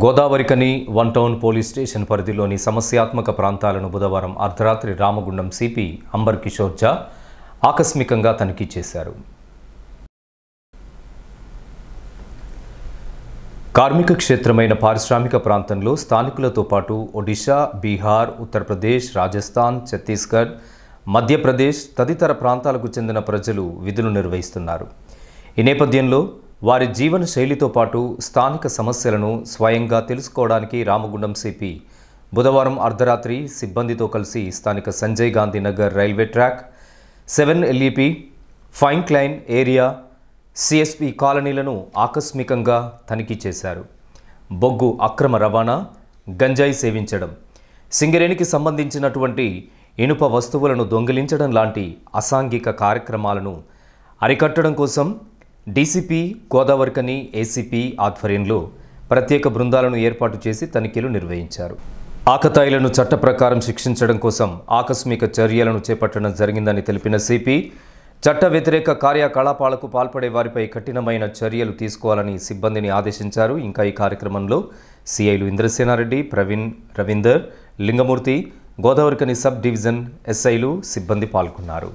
Godavarikhani one town police station పరిధిలోని సమస్యాత్మక ప్రాంతాలను బుధవారం అర్ధరాత్రి రామగుండం సిపి అంబర్ కిషోర్ ఝా ఆకస్మికంగా తనిఖీ చేశారు. కార్మిక క్షేత్రమైన పారిశ్రామిక ప్రాంతంలో స్థానికులతో పాటు ఒడిశా, బీహార్, ఉత్తరప్రదేశ్, రాజస్థాన్, ఛత్తీస్గఢ్, మధ్యప్రదేశ్ తదితర ప్రాంతాలకు చెందిన ప్రజలు విధులు నిర్వహిస్తున్నారు. ఈ నేపథ్యంలో వారి జీవన శైలితో పాటు స్థానిక సమస్యలను స్వయంగా తెలుసుకోవడానికి రామగుండం సిపి బుధవారం అర్ధరాత్రి సిబ్బందితో కలిసి స్థానిక Sanjay Gandhi Nagar railway track, 7 LEP, fine Klein area, CSP కాలనీలను ఆకస్మికంగా తనిఖీ చేశారు. బొగ్గు అక్రమ రవాణా, గంజాయి సేవించడం, సింగరేణికి సంబంధించినటువంటి ఇనుప వస్తువులను దొంగిలించడం లాంటి అసాంఘిక కార్యక్రమాలను అరికట్టడం కోసం డీసీపీ, గోదావరికని ఏసీపీ ఆధ్వర్యంలో ప్రత్యేక బృందాలను ఏర్పాటు చేసి తనిఖీలు నిర్వహించారు. ఆకతాయిలను చట్ట ప్రకారం శిక్షించడం కోసం ఆకస్మిక చర్యలను చేపట్టడం జరిగిందని తెలిపిన సిపి, చట్ట వ్యతిరేక కార్యకలాపాలకు పాల్పడే వారిపై కఠినమైన చర్యలు తీసుకోవాలని సిబ్బందిని ఆదేశించారు. ఇంకా ఈ కార్యక్రమంలో సిఐలు ఇంద్రసేనారెడ్డి, ప్రవీణ్, రవీందర్, లింగమూర్తి, గోదావరికని సబ్ డివిజన్ ఎస్ఐలు, సిబ్బంది పాల్గొన్నారు.